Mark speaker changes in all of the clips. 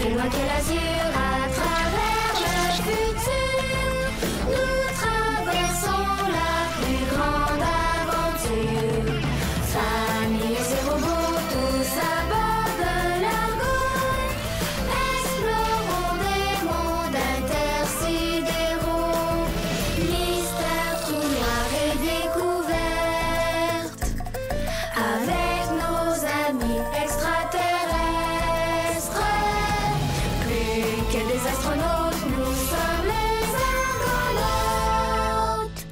Speaker 1: plus loin que l'azur, à travers le futur, nous traversons la plus grande aventure. Famille et robots, tous à bord de l'argot, explorons des mondes intersidéraux. Mystère, trous noirs et découvertes, avec nos amis extraterrestres. Plus que des astronautes, nous sommes les argonautes.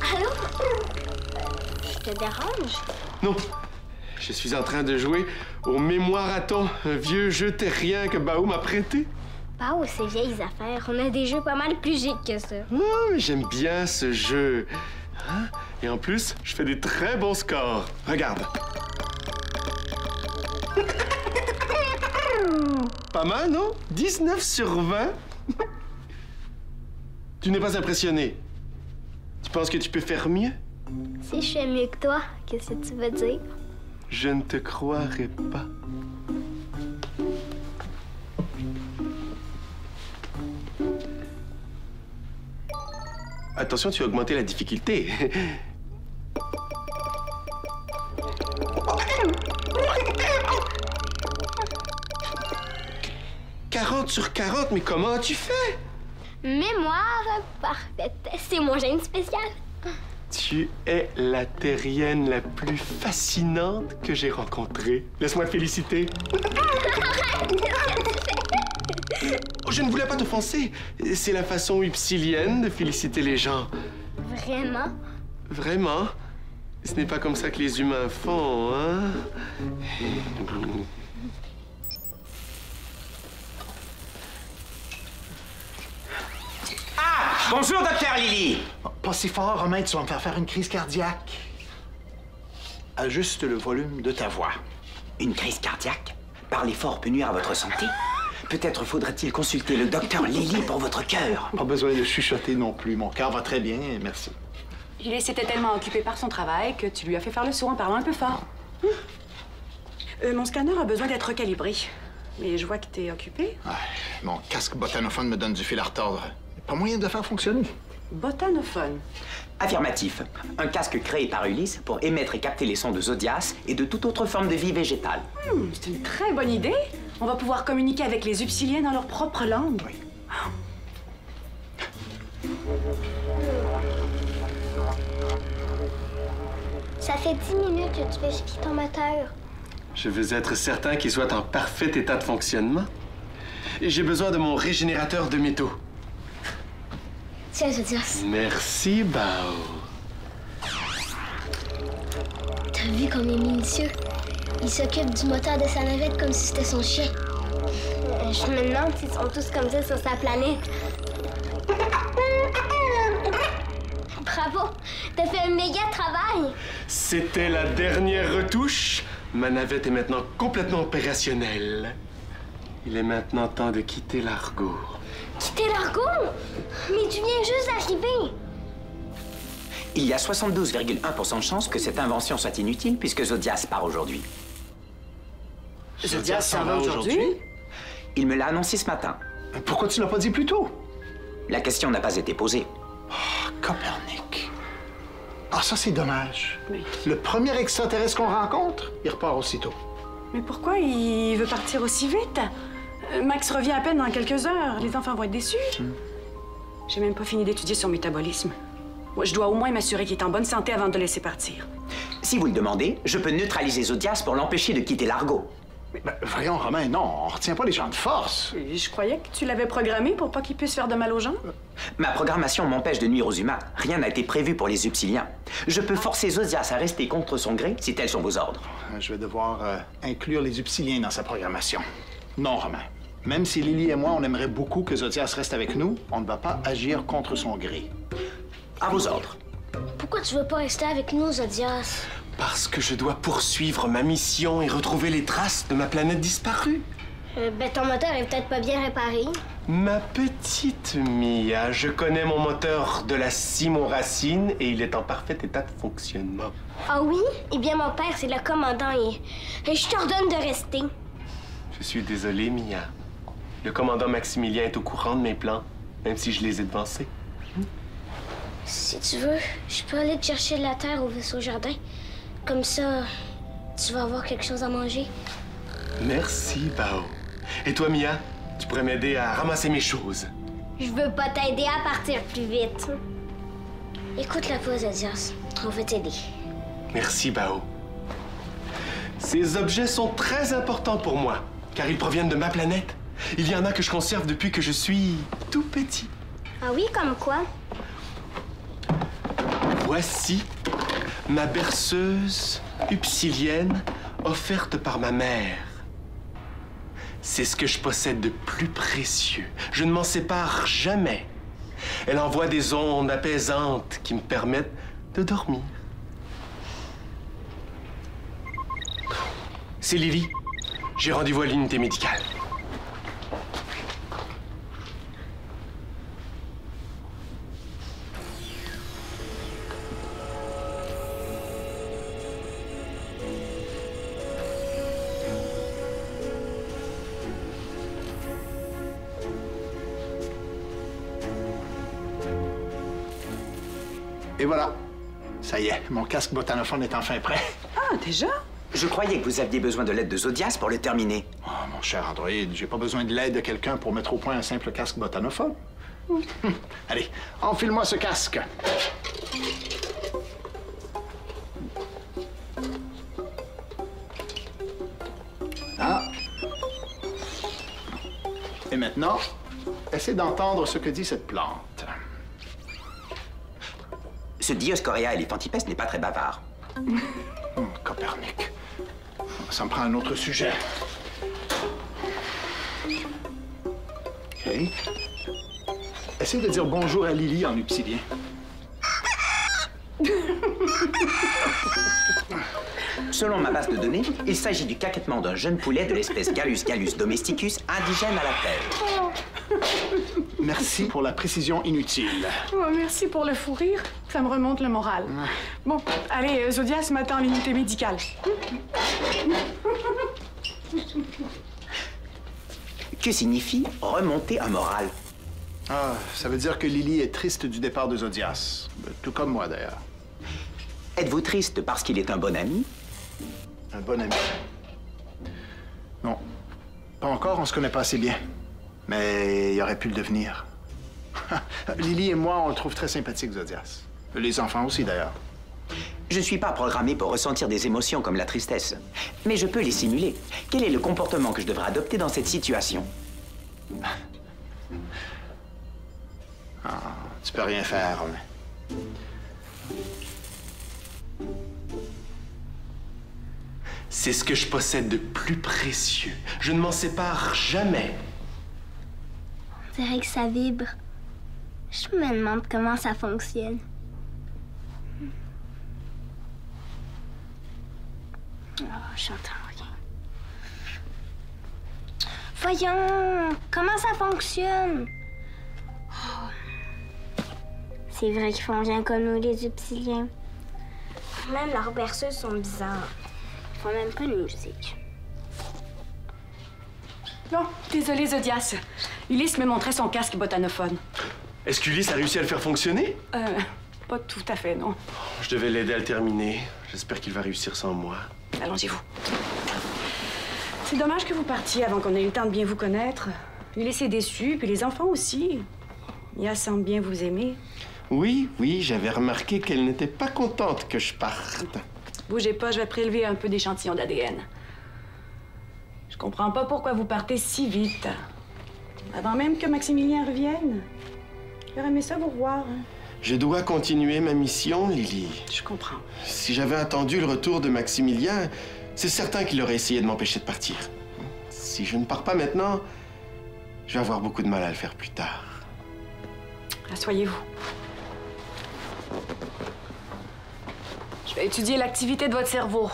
Speaker 1: Allô? Je te dérange?
Speaker 2: Non, je suis en train de jouer au Mémoiraton, un vieux jeu terrien que Bao m'a prêté.
Speaker 1: Bao, ces vieilles affaires. On a des jeux pas mal plus gigs que ça.
Speaker 2: Oh, j'aime bien ce jeu. Hein? Et en plus, je fais des très bons scores. Regarde. Pas mal, non? 19 sur 20. Tu n'es pas impressionné. Tu penses que tu peux faire mieux?
Speaker 1: Si je fais mieux que toi, qu'est-ce que tu veux dire?
Speaker 2: Je ne te croirais pas. Attention, tu as augmenté la difficulté. 40 sur 40, mais comment as-tu fait?
Speaker 1: Mémoire parfaite. C'est mon gène spécial.
Speaker 2: Tu es la terrienne la plus fascinante que j'ai rencontrée. Laisse-moi te féliciter. Oh, je ne voulais pas t'offenser. C'est la façon upsilienne de féliciter les gens.
Speaker 1: Vraiment?
Speaker 2: Vraiment? Ce n'est pas comme ça que les humains font, hein?
Speaker 3: Ah! Bonjour, docteur Lily!
Speaker 4: Pas si fort, Romain, tu vas me faire faire une crise cardiaque. Ajuste le volume de ta voix.
Speaker 3: Une crise cardiaque? Parler fort peut nuire à votre santé? Peut-être faudrait-il consulter le docteur Lily pour votre cœur.
Speaker 4: Pas besoin de chuchoter non plus. Mon cœur va très bien, merci.
Speaker 5: Il s'était tellement occupé par son travail que tu lui as fait faire le saut en parlant un peu fort. Mon scanner a besoin d'être recalibré. Mais je vois que t'es occupé.
Speaker 4: Ah, mon casque botanophone me donne du fil à retordre. Pas moyen de le faire fonctionner.
Speaker 5: Botanophone.
Speaker 3: Affirmatif. Un casque créé par Ulysse pour émettre et capter les sons de Zodias et de toute autre forme de vie végétale.
Speaker 5: C'est une très bonne idée. On va pouvoir communiquer avec les Upsiliens dans leur propre langue.
Speaker 4: Oui.
Speaker 1: Ça fait 10 minutes que tu vérifies ton moteur.
Speaker 2: Je veux être certain qu'il soit en parfait état de fonctionnement. Et j'ai besoin de mon régénérateur de métaux.
Speaker 1: Tiens, Zodias.
Speaker 2: Merci, Bao.
Speaker 1: T'as vu comme il est minutieux? Il s'occupe du moteur de sa navette comme si c'était son chien. Je me demande s'ils sont tous comme ça sur sa planète. Bravo! T'as fait un méga travail!
Speaker 2: C'était la dernière retouche. Ma navette est maintenant complètement opérationnelle. Il est maintenant temps de quitter l'Argo.
Speaker 1: Quitter l'Argo? Mais tu viens juste d'arriver!
Speaker 3: Il y a 72,1% de chances que cette invention soit inutile puisque Zodias part aujourd'hui.
Speaker 5: Zodias s'en va aujourd'hui?
Speaker 3: Il me l'a annoncé ce matin.
Speaker 4: Pourquoi tu l'as pas dit plus tôt?
Speaker 3: La question n'a pas été posée.
Speaker 4: Oh, Copernic. Ah, ça, c'est dommage.
Speaker 5: Oui.
Speaker 4: Le premier extraterrestre qu'on rencontre, il repart aussitôt.
Speaker 5: Mais pourquoi il veut partir aussi vite? Max revient à peine dans quelques heures. Les enfants vont être déçus. J'ai même pas fini d'étudier son métabolisme. Moi, je dois au moins m'assurer qu'il est en bonne santé avant de le laisser partir.
Speaker 3: Si vous le demandez, je peux neutraliser Zodias pour l'empêcher de quitter l'Argo.
Speaker 4: Ben, voyons, Romain, non, on retient pas les gens de force.
Speaker 5: Et je croyais que tu l'avais programmé pour pas qu'il puisse faire de mal aux gens.
Speaker 3: Ma programmation m'empêche de nuire aux humains. Rien n'a été prévu pour les Upsiliens. Je peux forcer Zodias à rester contre son gré si tels sont vos ordres.
Speaker 4: Je vais devoir inclure les Upsiliens dans sa programmation. Non, Romain. Même si Lily et moi, on aimerait beaucoup que Zodias reste avec nous, on ne va pas agir contre son gré.
Speaker 3: À vos ordres.
Speaker 1: Pourquoi tu veux pas rester avec nous, Zodias?
Speaker 2: Parce que je dois poursuivre ma mission et retrouver les traces de ma planète disparue.
Speaker 1: Ben, ton moteur est peut-être pas bien réparé.
Speaker 2: Ma petite Mia, je connais mon moteur de la Simon-Racine et il est en parfait état de fonctionnement.
Speaker 1: Ah oui? Eh bien, mon père, c'est le commandant et je t'ordonne de rester.
Speaker 2: Je suis désolé, Mia. Le commandant Maximilien est au courant de mes plans, même si je les ai devancés.
Speaker 1: Si tu veux, je peux aller te chercher de la terre au vaisseau jardin. Comme ça, tu vas avoir quelque chose à manger.
Speaker 2: Merci, Bao. Et toi, Mia, tu pourrais m'aider à ramasser mes choses.
Speaker 1: Je veux pas t'aider à partir plus vite. Écoute la pause, Zodias. On va t'aider.
Speaker 2: Merci, Bao. Ces objets sont très importants pour moi, car ils proviennent de ma planète. Il y en a que je conserve depuis que je suis tout petit.
Speaker 1: Ah oui, comme quoi?
Speaker 2: Voici ma berceuse upsilienne offerte par ma mère. C'est ce que je possède de plus précieux. Je ne m'en sépare jamais. Elle envoie des ondes apaisantes qui me permettent de dormir. C'est Lily. J'ai rendez-vous à l'unité médicale.
Speaker 4: Et voilà. Ça y est, mon casque botanophone est enfin prêt.
Speaker 5: Ah, déjà?
Speaker 3: Je croyais que vous aviez besoin de l'aide de Zodias pour le terminer.
Speaker 4: Oh, mon cher Android, j'ai pas besoin de l'aide de quelqu'un pour mettre au point un simple casque botanophone. Allez, enfile-moi ce casque. Ah. Et maintenant, essaie d'entendre ce que dit cette plante.
Speaker 3: Ce Dioscorea elephantipes n'est pas très bavard.
Speaker 4: Copernic. Ça me prend un autre sujet. OK. Essaye de dire bonjour à Lily en upsilien.
Speaker 3: Selon ma base de données, il s'agit du caquettement d'un jeune poulet de l'espèce Gallus gallus domesticus indigène à la Terre.
Speaker 4: Merci pour la précision inutile.
Speaker 5: Oh, merci pour le fou rire. Ça me remonte le moral. Bon, allez, Zodias m'attend à l'unité médicale.
Speaker 3: Que signifie remonter un moral?
Speaker 4: Ah, ça veut dire que Lily est triste du départ de Zodias. Tout comme moi, d'ailleurs.
Speaker 3: Êtes-vous triste parce qu'il est un bon ami?
Speaker 4: Un bon ami. Non. Pas encore, on se connaît pas assez bien. Mais il aurait pu le devenir. Lily et moi, on le trouve très sympathique, Zodias. Les enfants aussi, d'ailleurs.
Speaker 3: Je ne suis pas programmé pour ressentir des émotions comme la tristesse. Mais je peux les simuler. Quel est le comportement que je devrais adopter dans cette situation?
Speaker 4: Ah, tu peux rien faire, Romain.
Speaker 2: C'est ce que je possède de plus précieux. Je ne m'en sépare jamais.
Speaker 1: On dirait que ça vibre. Je me demande comment ça fonctionne. Oh, j'entends rien. Voyons, comment ça fonctionne? Oh. C'est vrai qu'ils font rien comme nous, les upsiliens. Même leurs berceuses sont bizarres. Ils font même pas de musique.
Speaker 5: Non, désolé, Zodias. Ulysse me montrait son casque botanophone.
Speaker 2: Est-ce qu'Ulysse a réussi à le faire fonctionner?
Speaker 5: Pas tout à fait, non.
Speaker 2: Je devais l'aider à le terminer. J'espère qu'il va réussir sans moi.
Speaker 5: Allongez-vous. C'est dommage que vous partiez avant qu'on ait eu le temps de bien vous connaître. Ulysse est déçu, puis les enfants aussi. Mia semble bien vous aimer.
Speaker 2: Oui, j'avais remarqué qu'elle n'était pas contente que je parte.
Speaker 5: Bougez pas, je vais prélever un peu d'échantillons d'ADN. Je comprends pas pourquoi vous partez si vite. Avant même que Maximilien revienne. J'aurais aimé ça vous revoir. Hein.
Speaker 2: Je dois continuer ma mission, Lily.
Speaker 5: Je comprends.
Speaker 2: Si j'avais attendu le retour de Maximilien, c'est certain qu'il aurait essayé de m'empêcher de partir. Si je ne pars pas maintenant, je vais avoir beaucoup de mal à le faire plus tard.
Speaker 5: Asseyez-vous. Je Étudier l'activité de votre cerveau.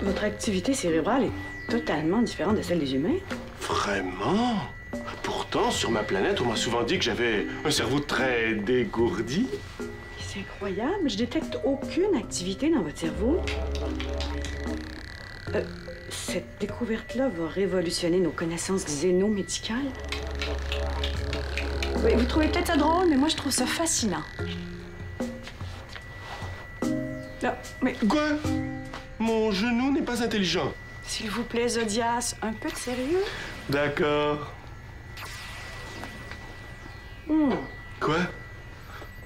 Speaker 5: Votre activité cérébrale est totalement différente de celle des humains.
Speaker 2: Vraiment? Pourtant, sur ma planète, on m'a souvent dit que j'avais un cerveau très dégourdi.
Speaker 5: C'est incroyable, je détecte aucune activité dans votre cerveau. Cette découverte-là va révolutionner nos connaissances xénomédicales. Oui, vous trouvez peut-être ça drôle, mais moi, je trouve ça fascinant. Là, mais...
Speaker 2: Quoi? Mon genou n'est pas intelligent.
Speaker 5: S'il vous plaît, Zodias, un peu de sérieux?
Speaker 2: D'accord. Quoi?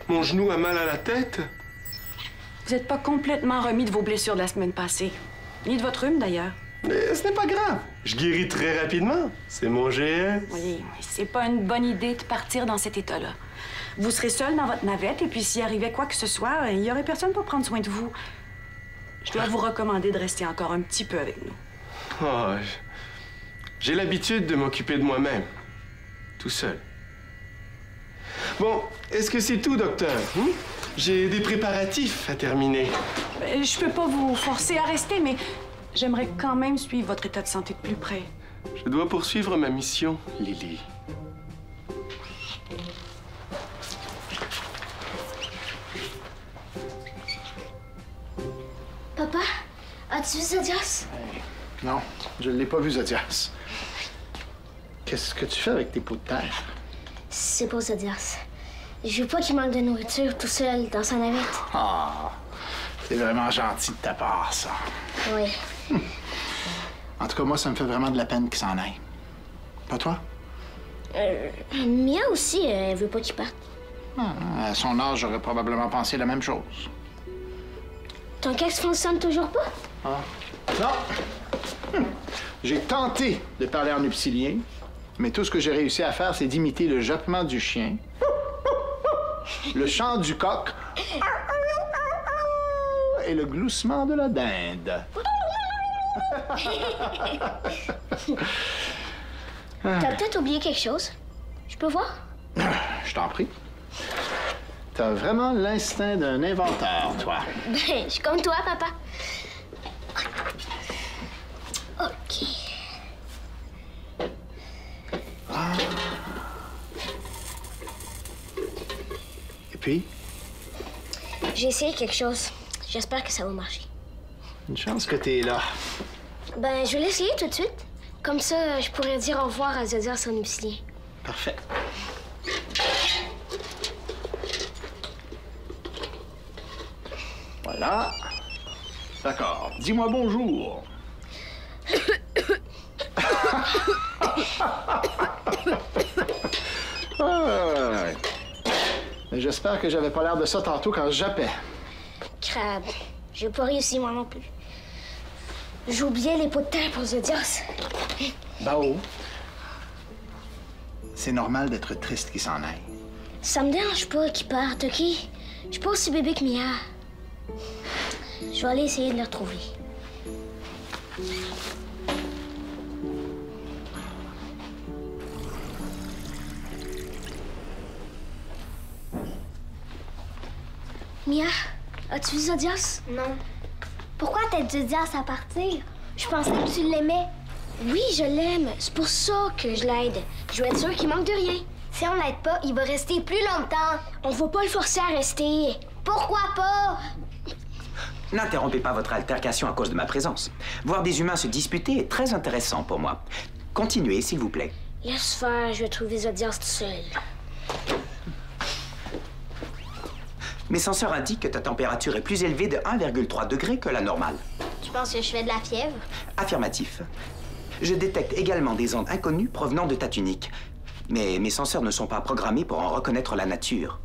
Speaker 2: Mon genou a mal à la tête?
Speaker 5: Vous n'êtes pas complètement remis de vos blessures de la semaine passée. Ni de votre rhume, d'ailleurs.
Speaker 2: Mais ce n'est pas grave. Je guéris très rapidement. C'est mon GS.
Speaker 5: Oui, mais c'est pas une bonne idée de partir dans cet état-là. Vous serez seul dans votre navette, et puis s'il arrivait quoi que ce soit, il y aurait personne pour prendre soin de vous. Je dois vous recommander de rester encore un petit peu avec nous.
Speaker 2: Oh, j'ai l'habitude de m'occuper de moi-même. Tout seul. Bon, est-ce que c'est tout, docteur? J'ai des préparatifs à terminer.
Speaker 5: Je peux pas vous forcer à rester, mais j'aimerais quand même suivre votre état de santé de plus près.
Speaker 2: Je dois poursuivre ma mission, Lily.
Speaker 1: Papa, as-tu vu Zodias?
Speaker 4: Non, je ne l'ai pas vu, Zodias. Qu'est-ce que tu fais avec tes pots de terre?
Speaker 1: C'est pour Zodias. Je veux pas qu'il manque de nourriture tout seul dans sa navette.
Speaker 4: Ah, c'est vraiment gentil de ta part, ça.
Speaker 1: Oui.
Speaker 4: En tout cas, moi, ça me fait vraiment de la peine qu'il s'en aille. Pas toi?
Speaker 1: Mia aussi, elle veut pas qu'il parte.
Speaker 4: À son âge, j'aurais probablement pensé la même chose.
Speaker 1: Ton casque fonctionne toujours pas?
Speaker 4: Ah. Non! J'ai tenté de parler en upsilien, mais tout ce que j'ai réussi à faire, c'est d'imiter le jappement du chien, le chant du coq et le gloussement de la dinde.
Speaker 1: T'as peut-être oublié quelque chose. Je peux voir?
Speaker 4: Je t'en prie. T'as vraiment l'instinct d'un inventeur, toi.
Speaker 1: Ben, je suis comme toi, papa. OK.
Speaker 4: Et puis?
Speaker 1: J'ai essayé quelque chose. J'espère que ça va marcher.
Speaker 4: Une chance que t'es là.
Speaker 1: Ben, je vais l'essayer tout de suite. Comme ça, je pourrais dire au revoir à Zodias en obsilien.
Speaker 4: Parfait. Voilà. D'accord. Dis-moi bonjour. Ouais. Mais j'espère que j'avais pas l'air de ça tantôt quand je jappais.
Speaker 1: Crabe. J'ai pas réussi, moi non plus. J'ai oublié les pots de terre pour Zodias.
Speaker 4: Bao. C'est normal d'être triste qu'il s'en aille.
Speaker 1: Ça me dérange pas qu'il parte, OK? Je suis pas aussi bébé que Mia. Je vais aller essayer de le retrouver. Mia, as-tu vu Zodias?
Speaker 6: Non. Pourquoi t'aides Zodias à partir? Je pensais que tu l'aimais.
Speaker 1: Oui, je l'aime. C'est pour ça que je l'aide. Je veux être sûre qu'il manque de rien.
Speaker 6: Si on l'aide pas, il va rester plus longtemps.
Speaker 1: On va pas le forcer à rester.
Speaker 6: Pourquoi pas?
Speaker 3: N'interrompez pas votre altercation à cause de ma présence. Voir des humains se disputer est très intéressant pour moi. Continuez, s'il vous plaît.
Speaker 1: Laisse faire, je vais trouver Zodias tout seul.
Speaker 3: Mes senseurs indiquent que ta température est plus élevée de 1,3 degré que la normale.
Speaker 6: Tu penses que je fais de la fièvre?
Speaker 3: Affirmatif. Je détecte également des ondes inconnues provenant de ta tunique. Mais mes senseurs ne sont pas programmés pour en reconnaître la nature.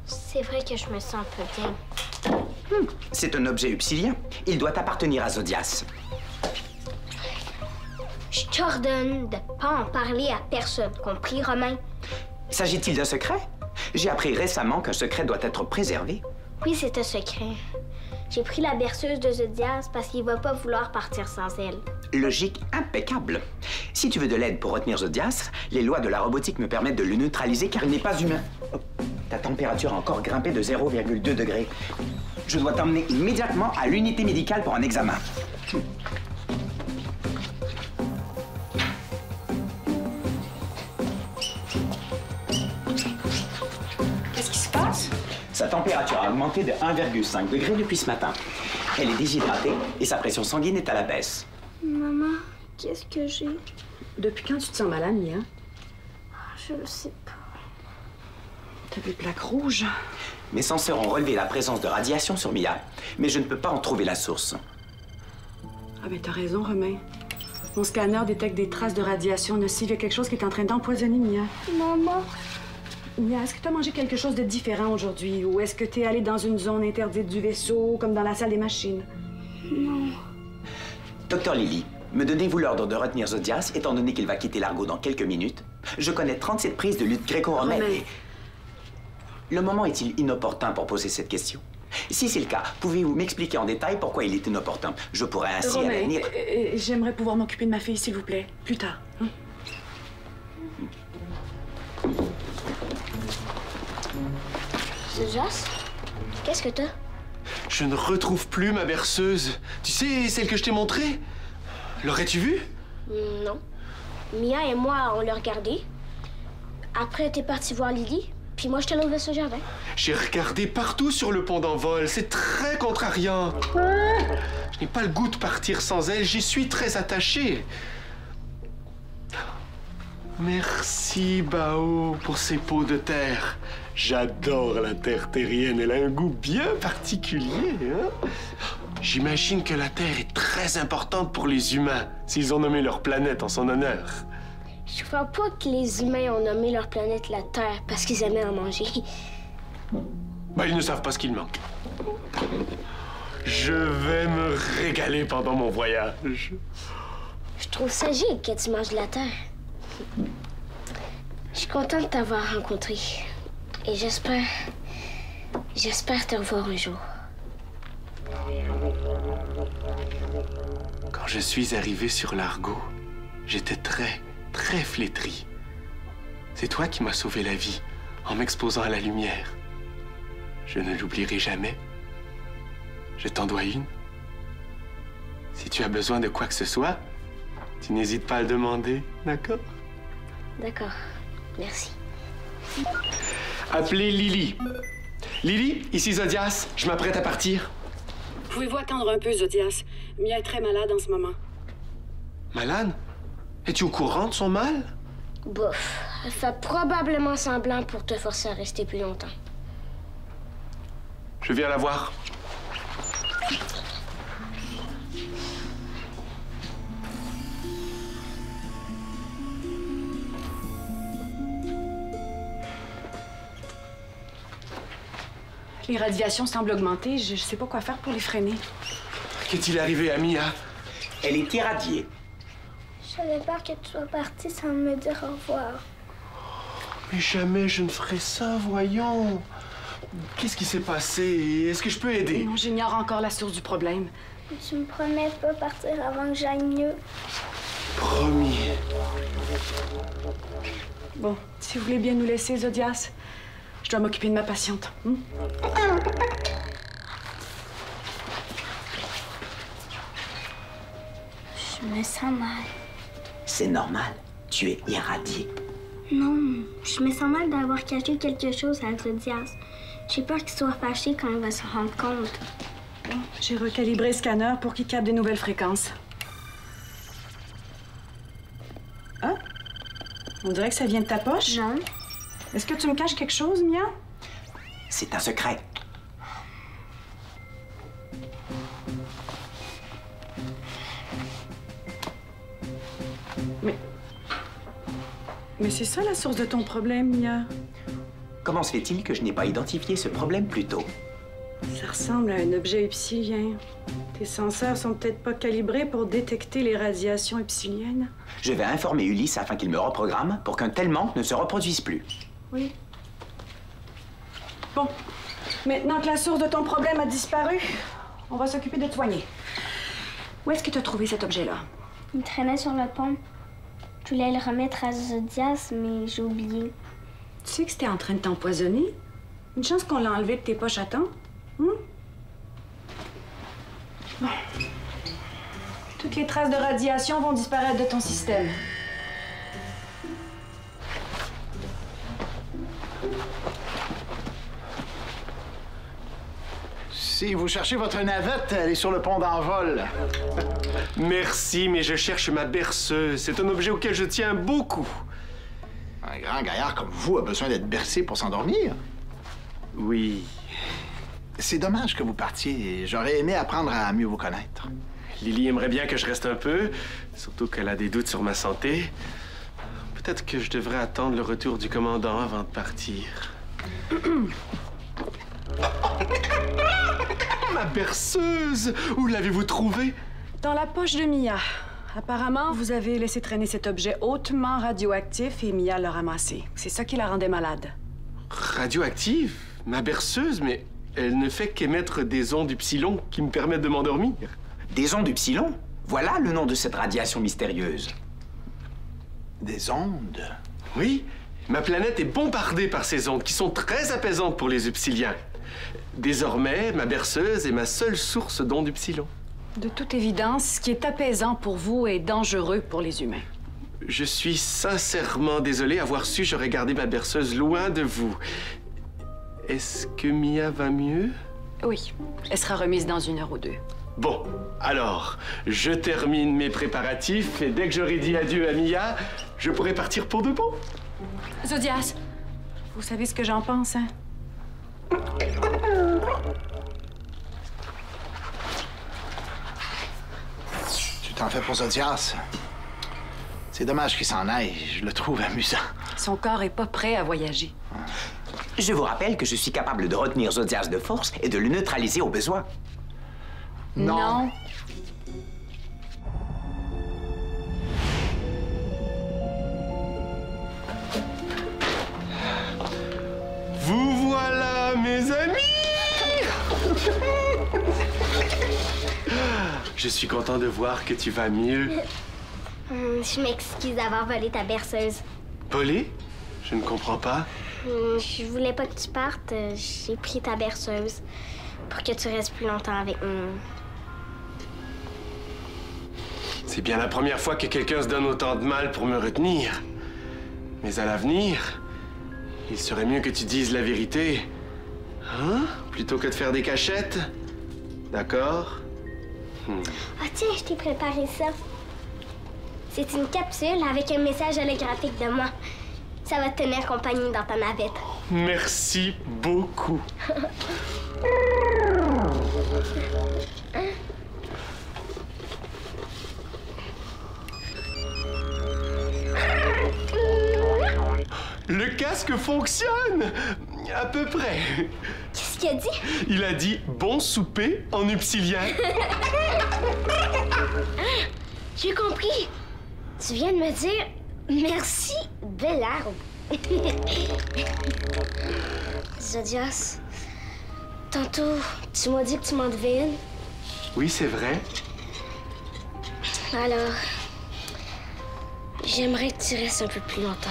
Speaker 6: C'est vrai que je me sens un peu bien.
Speaker 3: C'est un objet upsilien. Il doit appartenir à Zodias.
Speaker 6: Je t'ordonne de pas en parler à personne, compris, Romain?
Speaker 3: S'agit-il d'un secret? J'ai appris récemment qu'un secret doit être préservé.
Speaker 6: Oui, c'est un secret. J'ai pris la berceuse de Zodias parce qu'il va pas vouloir partir sans elle.
Speaker 3: Logique impeccable. Si tu veux de l'aide pour retenir Zodias, les lois de la robotique me permettent de le neutraliser car il n'est pas humain. Oh, ta température a encore grimpé de 0,2 degrés. Je dois t'emmener immédiatement à l'unité médicale pour un examen.
Speaker 5: Qu'est-ce qui se passe?
Speaker 3: Sa température a augmenté de 1,5 degré depuis ce matin. Elle est déshydratée et sa pression sanguine est à la baisse.
Speaker 6: Maman, qu'est-ce que j'ai?
Speaker 5: Depuis quand tu te sens malade, Mia?
Speaker 6: Je ne sais pas.
Speaker 5: T'as des plaques rouges.
Speaker 3: Mes senseurs ont relevé la présence de radiation sur Mia, mais je ne peux pas en trouver la source.
Speaker 5: Ah ben t'as raison, Romain. Mon scanner détecte des traces de radiation nocive. Il y a quelque chose qui est en train d'empoisonner Mia.
Speaker 6: Maman,
Speaker 5: Mia, est-ce que t'as mangé quelque chose de différent aujourd'hui? Ou est-ce que t'es allée dans une zone interdite du vaisseau, comme dans la salle des machines?
Speaker 6: non.
Speaker 3: Docteur Lily, me donnez-vous l'ordre de retenir Zodias, étant donné qu'il va quitter l'Argo dans quelques minutes? Je connais 37 prises de lutte gréco-romaine.
Speaker 5: Romain.
Speaker 3: Le moment est-il inopportun pour poser cette question? Si c'est le cas, pouvez-vous m'expliquer en détail pourquoi il est inopportun? Je pourrais ainsi à
Speaker 5: Romain,
Speaker 3: l'avenir...
Speaker 5: j'aimerais pouvoir m'occuper de ma fille, s'il vous plaît. Plus tard. Hein?
Speaker 1: Zodias, qu'est-ce que t'as?
Speaker 2: Je ne retrouve plus ma berceuse. Tu sais, celle que je t'ai montrée? L'aurais-tu vue?
Speaker 1: Non. Mia et moi, on l'a regardé. Après, t'es parti voir Lily, puis moi, je t'ai allé au vaisseau jardin.
Speaker 2: J'ai regardé partout sur le pont d'envol. C'est très contrariant. Je n'ai pas le goût de partir sans elle. J'y suis très attaché. Merci, Bao, pour ces pots de terre. J'adore la terre terrienne. Elle a un goût bien particulier. Hein? J'imagine que la Terre est très importante pour les humains, s'ils ont nommé leur planète en son honneur.
Speaker 1: Je crois pas que les humains ont nommé leur planète la Terre parce qu'ils aimaient en manger.
Speaker 2: Ben, ils ne savent pas ce qu'il manque. Je vais me régaler pendant mon voyage.
Speaker 1: Je trouve ça gigue que tu manges de la Terre. Je suis contente de t'avoir rencontré. Et j'espère te revoir un jour.
Speaker 2: Quand je suis arrivé sur l'Argo, j'étais très, très flétri. C'est toi qui m'as sauvé la vie en m'exposant à la lumière. Je ne l'oublierai jamais. Je t'en dois une. Si tu as besoin de quoi que ce soit, tu n'hésites pas à le demander, d'accord?
Speaker 1: D'accord. Merci.
Speaker 2: Appelez Lily. Lily, ici Zodias. Je m'apprête à partir.
Speaker 5: Pouvez-vous attendre un peu, Zodias? Mia est très malade en ce moment.
Speaker 2: Malade? Es-tu au courant de son mal?
Speaker 1: Bof. Elle fait probablement semblant pour te forcer à rester plus longtemps.
Speaker 2: Je viens la voir.
Speaker 5: Les radiations semblent augmenter. Je sais pas quoi faire pour les freiner.
Speaker 2: Qu'est-il arrivé à Mia?
Speaker 3: Elle est irradiée.
Speaker 6: J'avais peur que tu sois parti sans me dire au revoir.
Speaker 2: Mais jamais je ne ferai ça, voyons. Qu'est-ce qui s'est passé? Est-ce que je peux aider?
Speaker 5: Non, j'ignore encore la source du problème.
Speaker 6: Tu me promets de pas partir avant que j'aille mieux.
Speaker 2: Promis.
Speaker 5: Bon, si vous voulez bien nous laisser, Zodias, je dois m'occuper de ma patiente.
Speaker 6: Je me sens mal.
Speaker 3: C'est normal. Tu es irradié.
Speaker 6: Non, je me sens mal d'avoir caché quelque chose à Zodias. J'ai peur qu'il soit fâché quand il va se rendre compte.
Speaker 5: Bon, j'ai recalibré le scanner pour qu'il capte des nouvelles fréquences. Ah? On dirait que ça vient de ta poche.
Speaker 6: Non.
Speaker 5: Est-ce que tu me caches quelque chose, Mia?
Speaker 3: C'est un secret.
Speaker 5: Mais c'est ça la source de ton problème, Mia.
Speaker 3: Comment se fait-il que je n'ai pas identifié ce problème plus tôt?
Speaker 5: Ça ressemble à un objet epsilien. Tes senseurs sont peut-être pas calibrés pour détecter les radiations epsiliennes.
Speaker 3: Je vais informer Ulysse afin qu'il me reprogramme pour qu'un tel manque ne se reproduise plus.
Speaker 5: Oui. Bon. Maintenant que la source de ton problème a disparu, On va s'occuper de te soigner. Où est-ce que tu as trouvé cet objet-là?
Speaker 6: Il traînait sur le pont. Je voulais le remettre à Zodias, mais j'ai oublié.
Speaker 5: Tu sais que c'était en train de t'empoisonner? Une chance qu'on l'a enlevé de tes poches à temps. Bon. Toutes les traces de radiation vont disparaître de ton système.
Speaker 4: Si vous cherchez votre navette, elle est sur le pont d'envol.
Speaker 2: Merci, mais je cherche ma berceuse. C'est un objet auquel je tiens beaucoup.
Speaker 4: Un grand gaillard comme vous a besoin d'être bercé pour s'endormir.
Speaker 2: Oui.
Speaker 4: C'est dommage que vous partiez. J'aurais aimé apprendre à mieux vous connaître.
Speaker 2: Lily aimerait bien que je reste un peu, surtout qu'elle a des doutes sur ma santé. Peut-être que je devrais attendre le retour du commandant avant de partir. Ma berceuse! Où l'avez-vous trouvée?
Speaker 5: Dans la poche de Mia. Apparemment, vous avez laissé traîner cet objet hautement radioactif et Mia l'a ramassé. C'est ça qui la rendait malade.
Speaker 2: Radioactive? Ma berceuse? Mais elle ne fait qu'émettre des ondes upsilon qui me permettent de m'endormir.
Speaker 3: Des ondes upsilon? Voilà le nom de cette radiation mystérieuse.
Speaker 4: Des ondes?
Speaker 2: Oui, ma planète est bombardée par ces ondes qui sont très apaisantes pour les upsiliens. Désormais, ma berceuse est ma seule source d'ondes upsilon.
Speaker 5: De toute évidence, ce qui est apaisant pour vous est dangereux pour les humains.
Speaker 2: Je suis sincèrement désolé. Avoir su, j'aurais gardé ma berceuse loin de vous. Est-ce que Mia va mieux?
Speaker 5: Oui, elle sera remise dans 1 heure ou 2.
Speaker 2: Bon, alors, je termine mes préparatifs et dès que j'aurai dit adieu à Mia, je pourrai partir pour de bon.
Speaker 5: Zodias, vous savez ce que j'en pense, hein?
Speaker 4: Tu t'en fais pour Zodias? C'est dommage qu'il s'en aille. Je le trouve amusant.
Speaker 5: Son corps est pas prêt à voyager.
Speaker 3: Je vous rappelle que je suis capable de retenir Zodias de force et de le neutraliser au besoin.
Speaker 5: Non.
Speaker 2: Vous voilà, mes amis! Je suis content de voir que tu vas mieux.
Speaker 1: Je m'excuse d'avoir volé ta berceuse.
Speaker 2: Volé? Je ne comprends pas.
Speaker 1: Je voulais pas que tu partes. J'ai pris ta berceuse pour que tu restes plus longtemps avec nous.
Speaker 2: C'est bien la première fois que quelqu'un se donne autant de mal pour me retenir. Mais à l'avenir, il serait mieux que tu dises la vérité. Hein? Plutôt que de faire des cachettes. D'accord?
Speaker 1: Ah tiens, je t'ai préparé ça. C'est une capsule avec un message holographique de moi. Ça va te tenir compagnie dans ta navette.
Speaker 2: Merci beaucoup. Le casque fonctionne! À peu près.
Speaker 1: Qu'est-ce qu'il a dit?
Speaker 2: Il a dit « bon souper » en upsilien.
Speaker 1: J'ai compris. Tu viens de me dire merci, belle arbre. Zodias, tantôt, tu m'as dit que tu m'en devais une.
Speaker 2: Oui, c'est vrai.
Speaker 1: Alors, j'aimerais que tu restes un peu plus longtemps.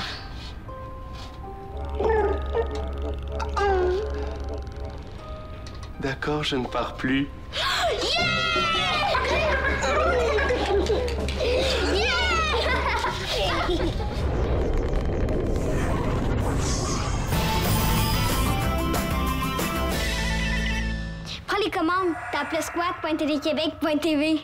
Speaker 2: D'accord, je ne pars plus.
Speaker 1: Prends les commandes, tape le squat.téléquébec.tv.